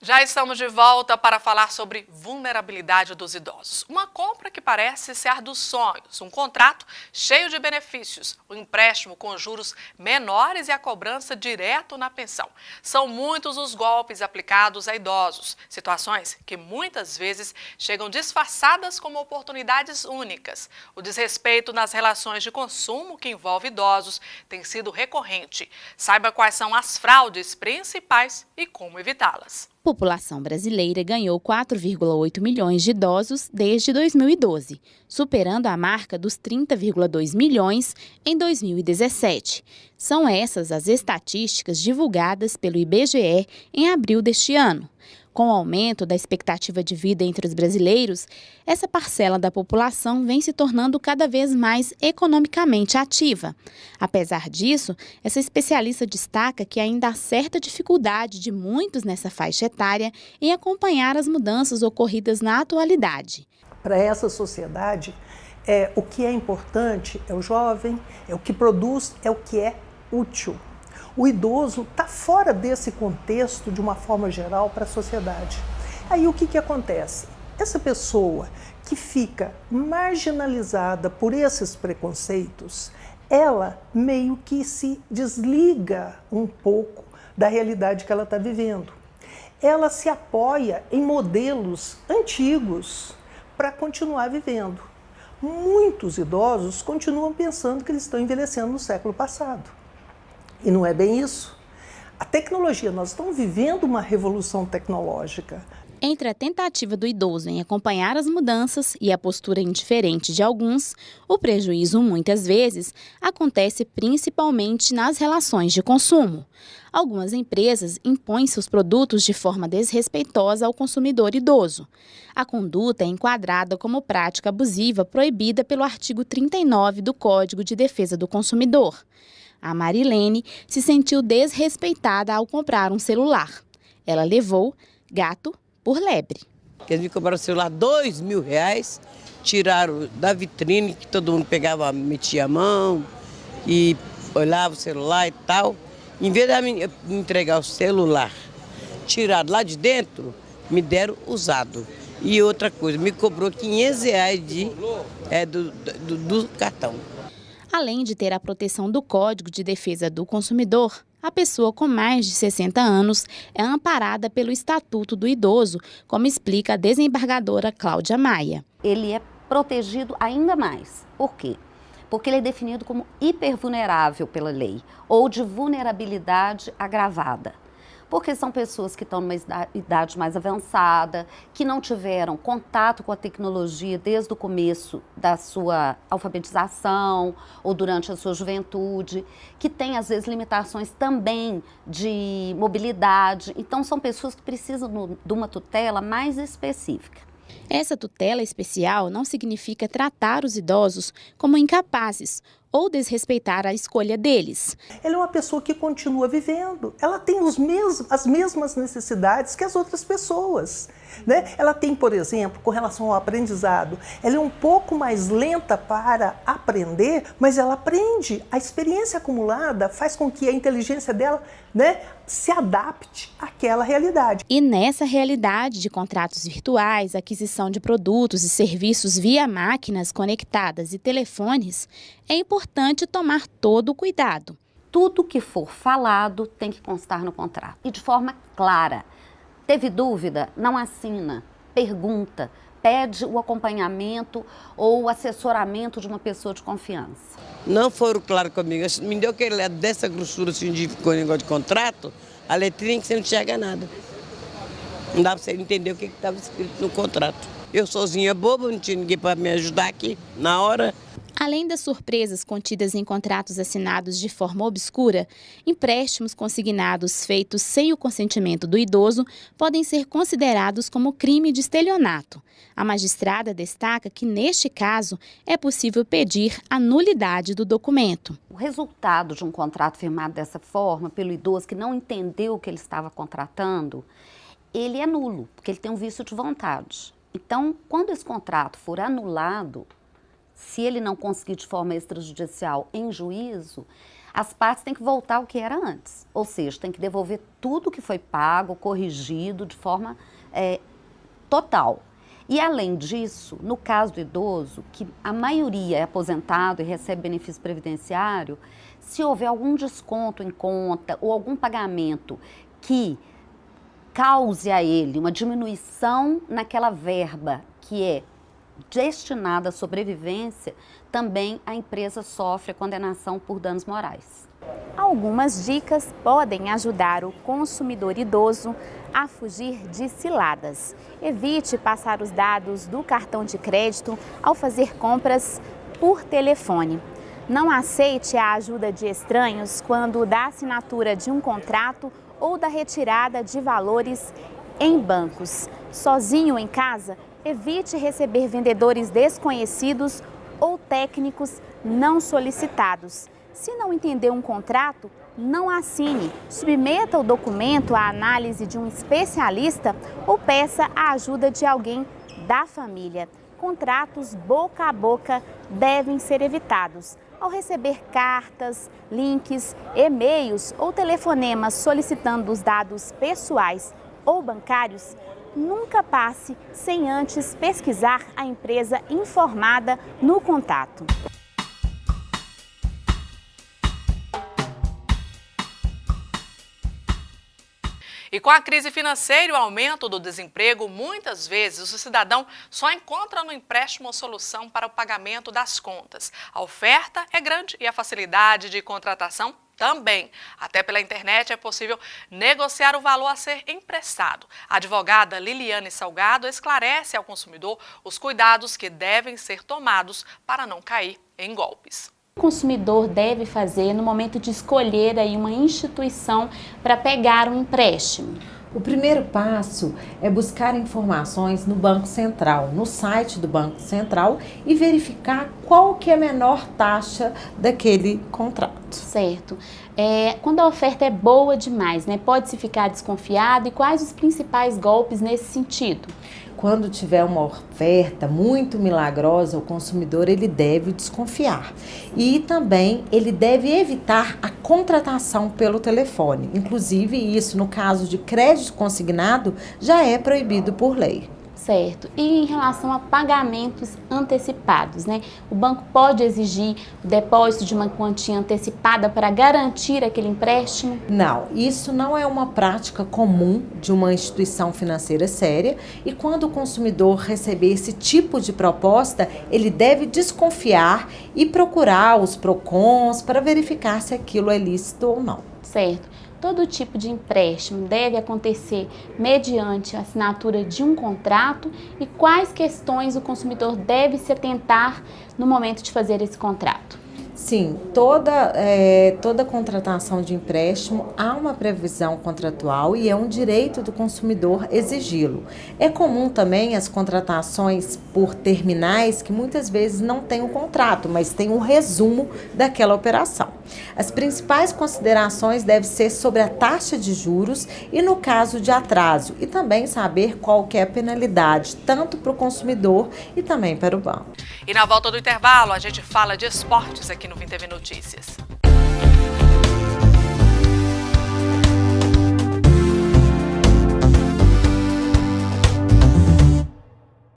Já estamos de volta para falar sobre vulnerabilidade dos idosos. Uma compra que parece ser a dos sonhos, um contrato cheio de benefícios, o empréstimo com juros menores e a cobrança direto na pensão. São muitos os golpes aplicados a idosos, situações que muitas vezes chegam disfarçadas como oportunidades únicas. O desrespeito nas relações de consumo que envolve idosos tem sido recorrente. Saiba quais são as fraudes principais e como evitá-las. A população brasileira ganhou 4,8 milhões de idosos desde 2012, superando a marca dos 30,2 milhões em 2017. São essas as estatísticas divulgadas pelo IBGE em abril deste ano. Com o aumento da expectativa de vida entre os brasileiros, essa parcela da população vem se tornando cada vez mais economicamente ativa. Apesar disso, essa especialista destaca que ainda há certa dificuldade de muitos nessa faixa etária em acompanhar as mudanças ocorridas na atualidade. Para essa sociedade, o que é importante é o jovem, é o que produz, é o que é útil. O idoso está fora desse contexto de uma forma geral para a sociedade. Aí o que acontece? Essa pessoa que fica marginalizada por esses preconceitos, ela meio que se desliga um pouco da realidade que ela está vivendo. Ela se apoia em modelos antigos para continuar vivendo. Muitos idosos continuam pensando que eles estão envelhecendo no século passado. E não é bem isso. A tecnologia, nós estamos vivendo uma revolução tecnológica. Entre a tentativa do idoso em acompanhar as mudanças e a postura indiferente de alguns, o prejuízo, muitas vezes, acontece principalmente nas relações de consumo. Algumas empresas impõem seus produtos de forma desrespeitosa ao consumidor idoso. A conduta é enquadrada como prática abusiva proibida pelo artigo 39 do Código de Defesa do Consumidor. A Marilene se sentiu desrespeitada ao comprar um celular. Ela levou gato por lebre. Eles me compraram o celular R$2.000, tiraram da vitrine, que todo mundo pegava, metia a mão e olhava o celular e tal. Em vez de me entregar o celular, tirado lá de dentro, me deram usado. E outra coisa, me cobrou R$500 do cartão. Além de ter a proteção do Código de Defesa do Consumidor, a pessoa com mais de 60 anos é amparada pelo Estatuto do Idoso, como explica a desembargadora Cláudia Maia. Ele é protegido ainda mais. Por quê? Porque ele é definido como hipervulnerável pela lei ou de vulnerabilidade agravada. Porque são pessoas que estão numa idade mais avançada, que não tiveram contato com a tecnologia desde o começo da sua alfabetização ou durante a sua juventude, que têm, às vezes, limitações também de mobilidade. Então, são pessoas que precisam de uma tutela mais específica. Essa tutela especial não significa tratar os idosos como incapazes ou desrespeitar a escolha deles. Ela é uma pessoa que continua vivendo, ela tem as mesmas necessidades que as outras pessoas. Né? Ela tem, por exemplo, com relação ao aprendizado, ela é um pouco mais lenta para aprender, mas ela aprende. A experiência acumulada faz com que a inteligência dela, né, se adapte àquela realidade. E nessa realidade de contratos virtuais, aquisição de produtos e serviços via máquinas conectadas e telefones, é importante tomar todo o cuidado. Tudo que for falado tem que constar no contrato e de forma clara. Teve dúvida? Não assina, pergunta, pede o acompanhamento ou o assessoramento de uma pessoa de confiança. Não foram claros comigo, me deu aquele dessa grossura assim, de negócio de contrato, a letrinha que você não enxerga nada. Não dá para você entender o que estava escrito no contrato. Eu sozinha boba, não tinha ninguém para me ajudar aqui na hora. Além das surpresas contidas em contratos assinados de forma obscura, empréstimos consignados feitos sem o consentimento do idoso podem ser considerados como crime de estelionato. A magistrada destaca que, neste caso, é possível pedir a nulidade do documento. O resultado de um contrato firmado dessa forma, pelo idoso que não entendeu o que ele estava contratando, ele é nulo, porque ele tem um vício de vontade. Então, quando esse contrato for anulado, se ele não conseguir de forma extrajudicial em juízo, as partes têm que voltar ao que era antes. Ou seja, tem que devolver tudo que foi pago, corrigido de forma total. E além disso, no caso do idoso, que a maioria é aposentado e recebe benefício previdenciário, se houver algum desconto em conta ou algum pagamento que cause a ele uma diminuição naquela verba que é destinada à sobrevivência, também a empresa sofre a condenação por danos morais. Algumas dicas podem ajudar o consumidor idoso a fugir de ciladas. Evite passar os dados do cartão de crédito ao fazer compras por telefone. Não aceite a ajuda de estranhos quando da assinatura de um contrato ou da retirada de valores em bancos. Sozinho em casa, evite receber vendedores desconhecidos ou técnicos não solicitados. Se não entender um contrato, não assine. Submeta o documento à análise de um especialista ou peça a ajuda de alguém da família. Contratos boca a boca devem ser evitados. Ao receber cartas, links, e-mails ou telefonemas solicitando os dados pessoais ou bancários, nunca passe sem antes pesquisar a empresa informada no contato. E com a crise financeira e o aumento do desemprego, muitas vezes o cidadão só encontra no empréstimo a solução para o pagamento das contas. A oferta é grande e a facilidade de contratação também. Até pela internet é possível negociar o valor a ser emprestado. A advogada Liliane Salgado esclarece ao consumidor os cuidados que devem ser tomados para não cair em golpes. O consumidor deve fazer no momento de escolher aí uma instituição para pegar um empréstimo? O primeiro passo é buscar informações no Banco Central, no site do Banco Central, e verificar qual que é a menor taxa daquele contrato. Certo. Quando a oferta é boa demais, né? Pode-se ficar desconfiado, e quais os principais golpes nesse sentido? Quando tiver uma oferta muito milagrosa, o consumidor ele deve desconfiar. E também ele deve evitar a contratação pelo telefone. Inclusive isso, no caso de crédito consignado, já é proibido por lei. Certo. E em relação a pagamentos antecipados, né? O banco pode exigir o depósito de uma quantia antecipada para garantir aquele empréstimo? Não, isso não é uma prática comum de uma instituição financeira séria, e quando o consumidor receber esse tipo de proposta, ele deve desconfiar e procurar os PROCONs para verificar se aquilo é lícito ou não. Certo. Todo tipo de empréstimo deve acontecer mediante a assinatura de um contrato, e quais questões o consumidor deve se atentar no momento de fazer esse contrato? Sim, toda contratação de empréstimo há uma previsão contratual e é um direito do consumidor exigi-lo. É comum também as contratações por terminais que muitas vezes não têm o contrato, mas tem um resumo daquela operação. As principais considerações devem ser sobre a taxa de juros e no caso de atraso, e também saber qual que é a penalidade, tanto para o consumidor e também para o banco. E na volta do intervalo, a gente fala de esportes aqui no Vim TV Notícias.